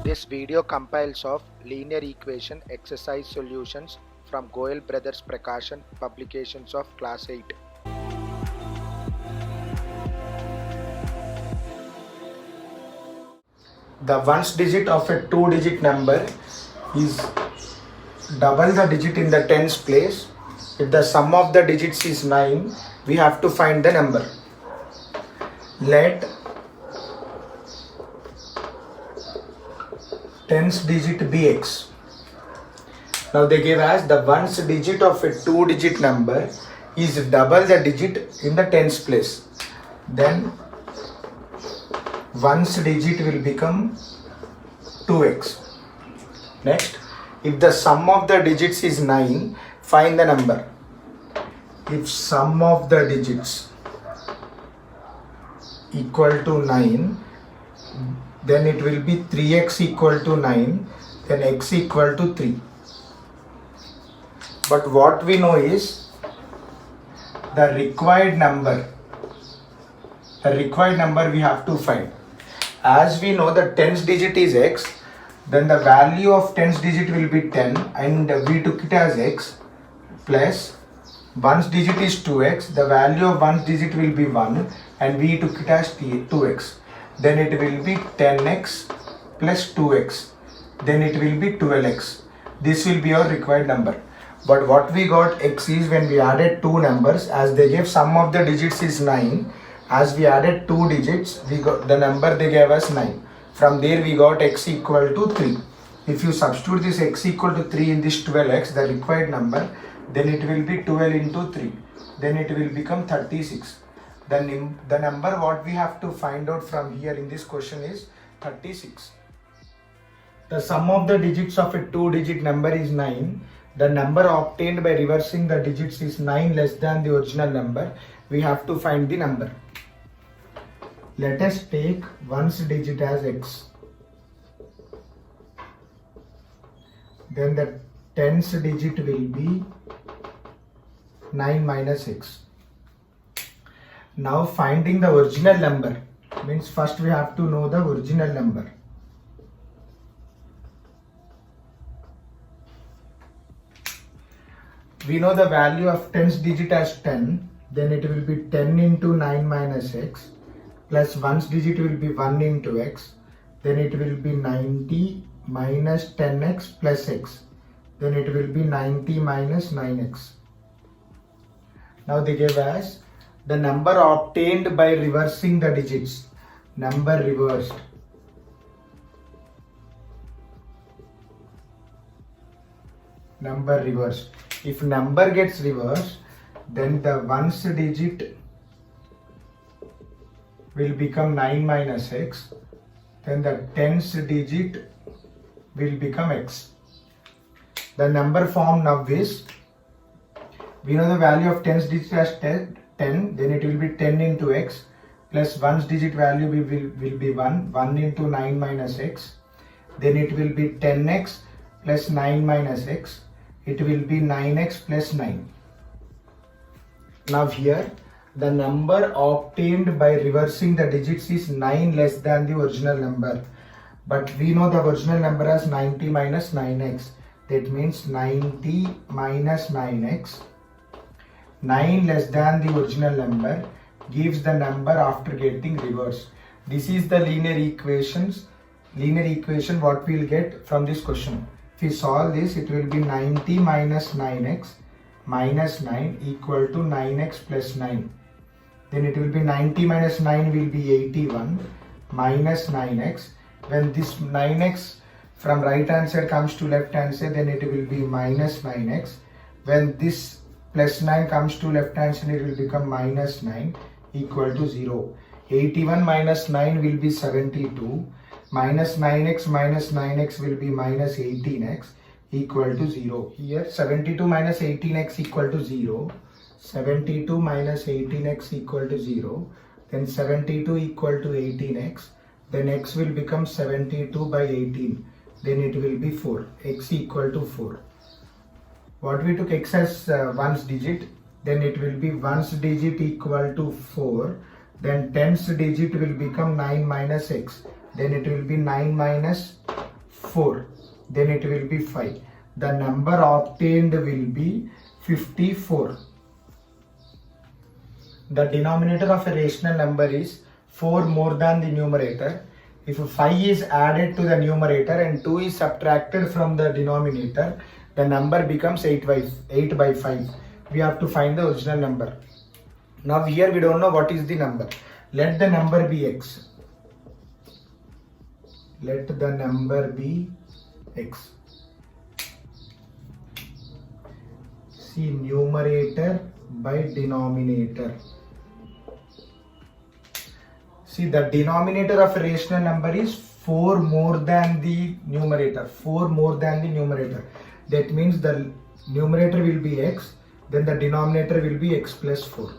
This video compiles of linear equation exercise solutions from Goel Brothers Prakashan publications of class 8. The ones digit of a two-digit number is double the digit in the tens place. If the sum of the digits is 9, we have to find the number. Let tens digit be x. Now they give us the ones digit of a two-digit number is double the digit in the tens place. Then ones digit will become 2x. Next, if the sum of the digits is 9, find the number. If sum of the digits equal to 9, then it will be 3x equal to 9, then x equal to 3. But what we know is the required number we have to find. As we know the tens digit is x, then the value of tens digit will be 10 and we took it as x, plus ones digit is 2x, the value of ones digit will be 1 and we took it as 2x. Then it will be 10x plus 2x, then it will be 12x. This will be our required number. But what we got x is when we added two numbers, as they gave sum of the digits is 9, as we added two digits, we got the number they gave us 9. From there we got x equal to 3. If you substitute this x equal to 3 in this 12x, the required number, then it will be 12 into 3. Then it will become 36. The number what we have to find out from here in this question is 36. The sum of the digits of a two-digit number is 9. The number obtained by reversing the digits is 9 less than the original number. We have to find the number. Let us take ones digit as x. Then the tens digit will be 9 minus x. Now finding the original number means first we have to know the original number. We know the value of tens digit as 10, then it will be 10 into 9 minus x, plus ones digit will be 1 into x, then it will be 90 minus 10x plus x, then it will be 90 minus 9x. Now they give us the number obtained by reversing the digits, number reversed. Number reversed. If number gets reversed, then the ones digit will become 9 minus x, then the tens digit will become x. The number form now is, we know the value of tens digit as 10, then it will be 10 into x, plus ones digit value will be 1 into 9 minus x, then it will be 10x plus 9 minus x, it will be 9x plus 9. Now here the number obtained by reversing the digits is 9 less than the original number, but we know the original number as 90 minus 9x. That means 90 minus 9x, 9 less than the original number gives the number after getting reversed. This is the linear equation what we will get from this question. If we solve this, it will be 90 minus 9x minus 9 equal to 9x plus 9. Then it will be 90 minus 9 will be 81 minus 9x. When this 9x from right hand side comes to left hand side, then it will be minus 9x. When this plus 9 comes to left hand side, it will become minus 9 equal to 0. 81 minus 9 will be 72. Minus 9x will be minus 18x equal to 0. Here 72 minus 18x equal to 0. 72 minus 18x equal to 0. Then 72 equal to 18x. Then x will become 72 by 18. Then it will be 4. X equal to 4. What we took x as ones digit, then it will be ones digit equal to 4. Then tens digit will become 9 minus x. Then it will be 9 minus 4, then it will be 5. The number obtained will be 54. The denominator of a rational number is 4 more than the numerator. If 5 is added to the numerator and 2 is subtracted from the denominator, the number becomes 8 by 5. We have to find the original number. Now here we don't know what is the number. Let the number be x. Let the number be x. See, numerator by denominator. See, the denominator of a rational number is 4 more than the numerator. 4 more than the numerator. That means the numerator will be x, then the denominator will be x plus 4.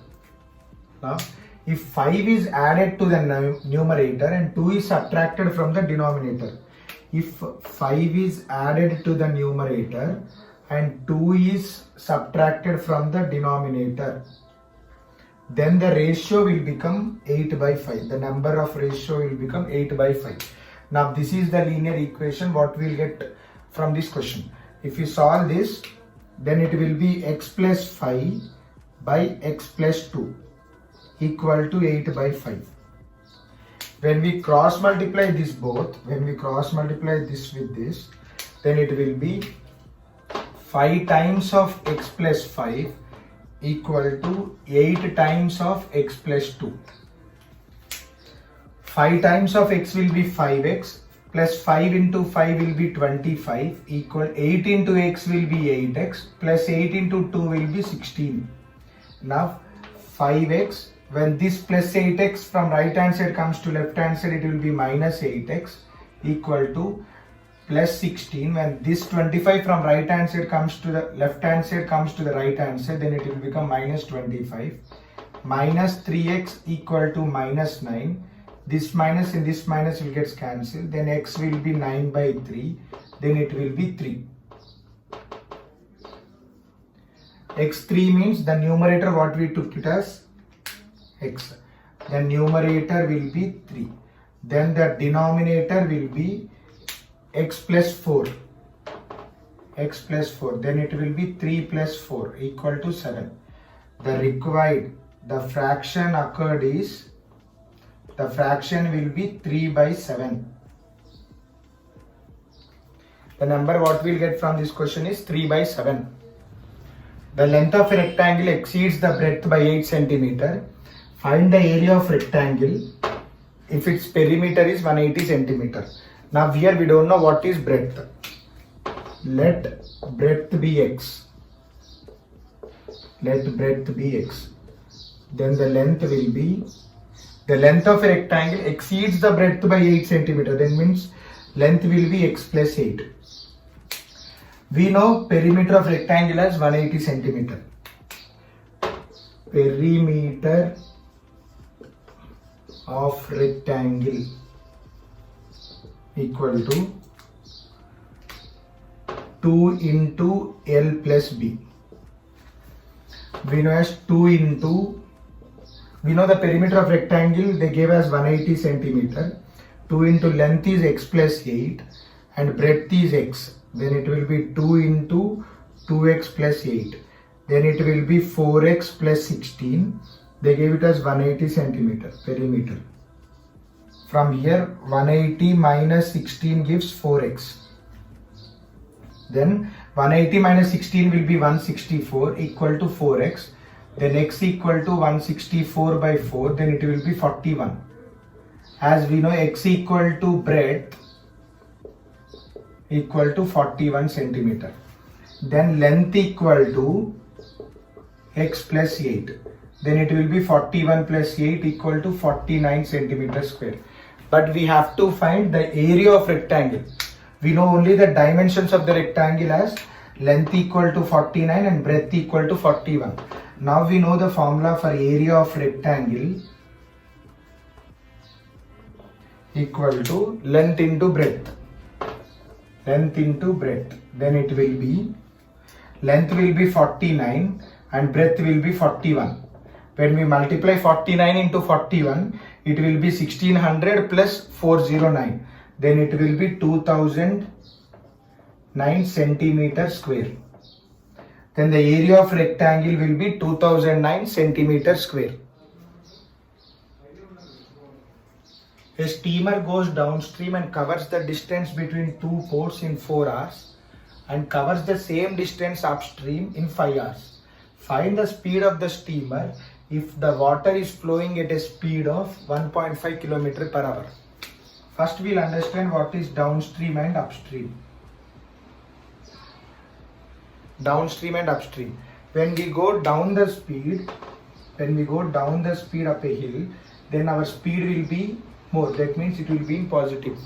Now, if 5 is added to the numerator and 2 is subtracted from the denominator. If 5 is added to the numerator and 2 is subtracted from the denominator, then the ratio will become 8 by 5. The number of ratio will become 8 by 5. Now this is the linear equation what we will get from this question. If you solve this, then it will be x plus 5 by x plus 2 equal to 8 by 5. When we cross multiply this both, when we cross multiply this with this, then it will be 5 times of x plus 5 equal to 8 times of x plus 2. 5 times of x will be 5x plus 5 into 5 will be 25 equal 8 into x will be 8x plus 8 into 2 will be 16. Now 5x, when this plus 8x from right hand side comes to left hand side, it will be minus 8x equal to plus 16. When this 25 from right hand side comes to the left hand side comes to the right hand side, then it will become minus 25. Minus 3x equal to minus 9. This minus and this minus will get cancelled. Then x will be 9 by 3. Then it will be 3. x3 means the numerator what we took it as x. The numerator will be 3. Then the denominator will be x plus 4. X plus 4. Then it will be 3 plus 4 equal to 7. The fraction occurred is, the fraction will be 3 by 7. The number what we will get from this question is 3 by 7. The length of a rectangle exceeds the breadth by 8 cm. Find the area of rectangle if its perimeter is 180 cm. Now here we don't know what is breadth. Let breadth be x. Let breadth be x. Then the length will be, the length of a rectangle exceeds the breadth by 8 cm. That means length will be x plus 8. We know perimeter of rectangle as 180 cm. Perimeter of rectangle equal to 2 into L plus B. We know as 2 into, we know the perimeter of rectangle they gave as 180 cm. 2 into length is x plus 8 and breadth is x. Then it will be 2 into 2x plus 8. Then it will be 4x plus 16. They gave it as 180 cm perimeter. From here 180 minus 16 gives 4x. Then 180 minus 16 will be 164 equal to 4x. Then x equal to 164 by 4. Then it will be 41. As we know x equal to breadth equal to 41 cm. Then length equal to x plus 8. Then it will be 41 plus 8 equal to 49 cm square. But we have to find the area of rectangle. We know only the dimensions of the rectangle as length equal to 49 and breadth equal to 41. Now we know the formula for area of rectangle equal to length into breadth. Length into breadth. Then it will be, length will be 49 and breadth will be 41. When we multiply 49 into 41, it will be 1600 plus 409. then it will be 2009 centimeter square. Then the area of rectangle will be 2009 centimeter square. A steamer goes downstream and covers the distance between two ports in 4 hours and covers the same distance upstream in 5 hours. Find the speed of the steamer if the water is flowing at a speed of 1.5 km per hour. First we'll understand what is downstream and upstream. Downstream and upstream. When we go down the speed up a hill, then our speed will be more. That means it will be in positive.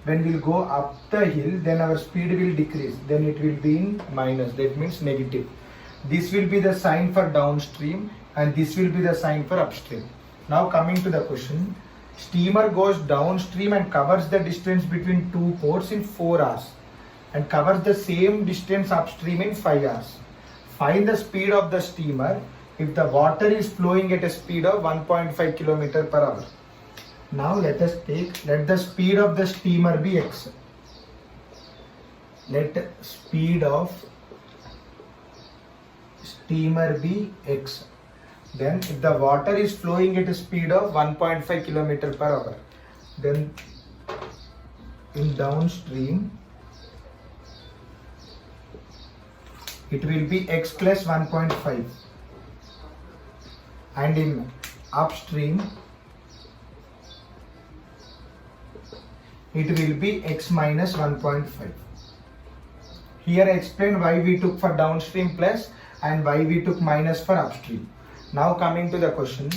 When we go up the hill, then our speed will decrease. Then it will be in minus. That means negative. This will be the sign for downstream and this will be the sign for upstream. Now coming to the question. Steamer goes downstream and covers the distance between two ports in 4 hours and covers the same distance upstream in 5 hours. Find the speed of the steamer if the water is flowing at a speed of 1.5 km per hour. Now let the speed of the steamer be x. Let speed of steamer be x. Then if the water is flowing at a speed of 1.5 km per hour, then in downstream it will be x plus 1.5 and in upstream it will be x minus 1.5. Here I explained why we took for downstream plus and why we took minus for upstream. Now coming to the question.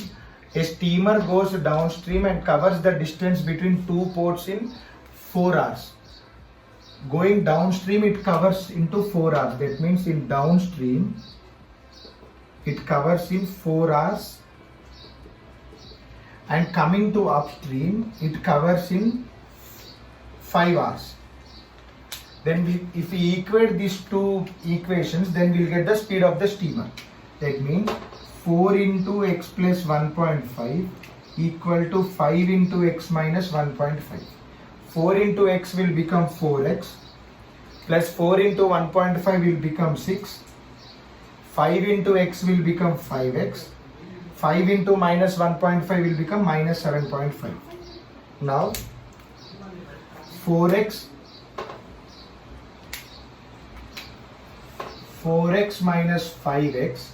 A steamer goes downstream and covers the distance between two ports in 4 hours. Going downstream it covers into 4 hours. That means in downstream it covers in 4 hours and coming to upstream it covers in 5 hours. Then if we equate these two equations, then we'll get the speed of the steamer. That means 4 into x plus 1.5 equal to 5 into x minus 1.5. 4 into x will become 4x plus 4 into 1.5 will become 6. 5 into x will become 5x. 5 into minus 1.5 will become minus 7.5. Now 4x minus 5x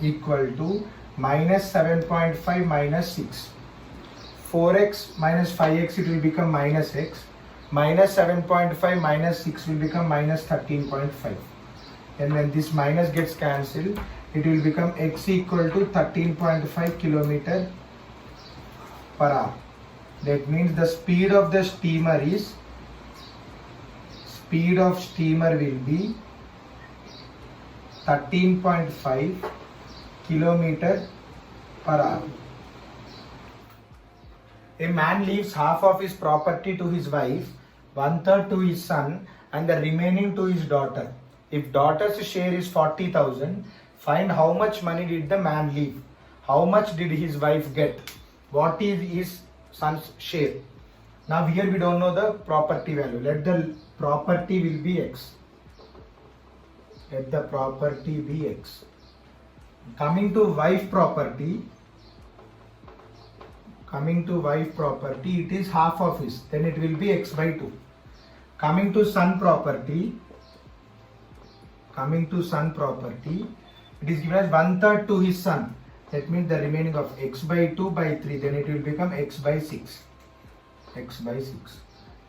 equal to minus 7.5 minus 6. 4x minus 5x it will become minus x. Minus 7.5 minus 6 will become minus 13.5. And when this minus gets cancelled, it will become x equal to 13.5 km per hour. That means the speed of the steamer will be 13.5 km per hour. A man leaves half of his property to his wife, 1/3 to his son and the remaining to his daughter. If daughter's share is 40,000, find how much money did the man leave. How much did his wife get? What is his son's share? Now here we don't know the property value. Let the property will be x. Let the property be x. Coming to wife property, it is half of his, then it will be x by 2. Coming to son property, it is given as 1/3 to his son. That means the remaining of x by 2 by 3, then it will become x by 6.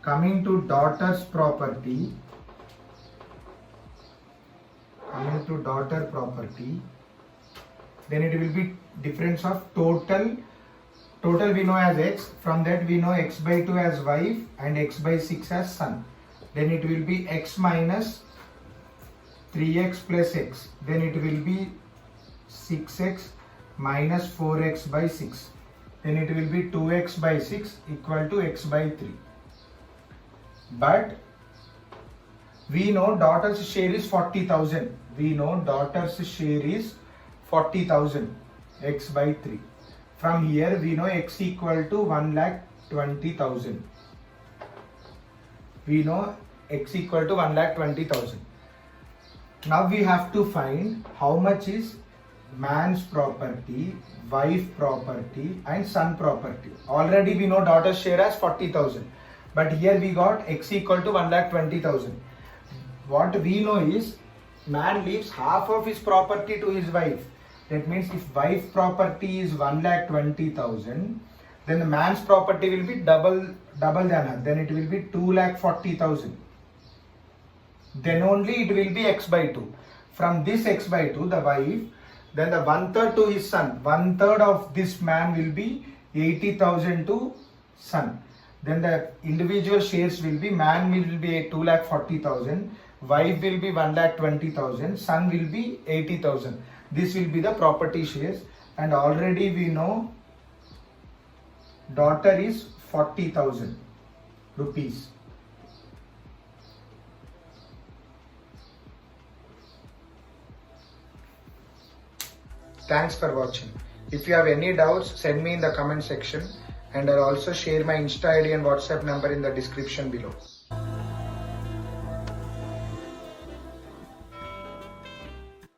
Coming to daughter's property, then it will be difference of total we know as x. From that we know x by 2 as wife and x by 6 as son. Then it will be x minus 3x plus x. Then it will be 6x minus 4x by 6. Then it will be 2x by 6 equal to x by 3. But we know daughter's share is 40,000. X by 3. From here we know x equal to 1,20,000. we know x equal to 1,20,000. Now we have to find how much is man's property, wife property and son property. Already we know daughter's share as 40,000, but here we got x equal to 1,20,000. What we know is man leaves half of his property to his wife. That means if wife property is 1,20,000, then the man's property will be double than her. Then it will be 2,40,000. Then only it will be x by 2. From this x by 2, the wife, then the 1/3 to his son. 1/3 of this man will be 80,000 to son. Then the individual shares will be, man will be 2,40,000, wife will be 1,20,000, son will be 80,000. This will be the property shares, and already we know daughter is 40,000 rupees. Thanks for watching. If you have any doubts, send me in the comment section, and I'll also share my Insta ID and WhatsApp number in the description below.